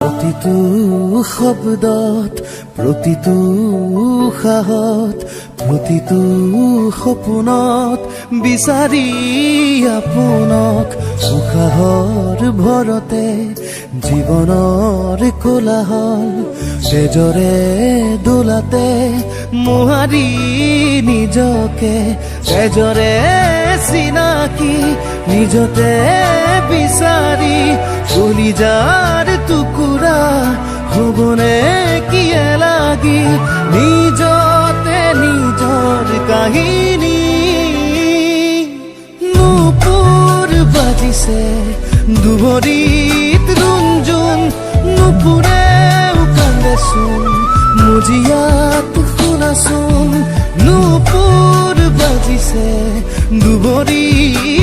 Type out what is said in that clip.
প্ৰতিটো শব্দত, প্ৰতিটো উশাহত, প্ৰতিটো সপোনত বিচাৰি আপোনাক, উশাহৰ ভৰতে জীৱনৰ কোলাহল, তেজৰে দোলাতে মোহাৰি নিজকে, তেজৰে চিনাকি নিজতে বিচাৰি, কলিজাৰ টুকুৰা হবনে কিয়ে লাগি, নিজতে নিজৰ কাহিনী। নুপুৰ বাজিছে দুভৰিত ৰুণজুণ, নুপুৰেও কান্দেচোন মুজিয়াত শুনাচোন। নুপুৰ বাজিছে দুভৰিত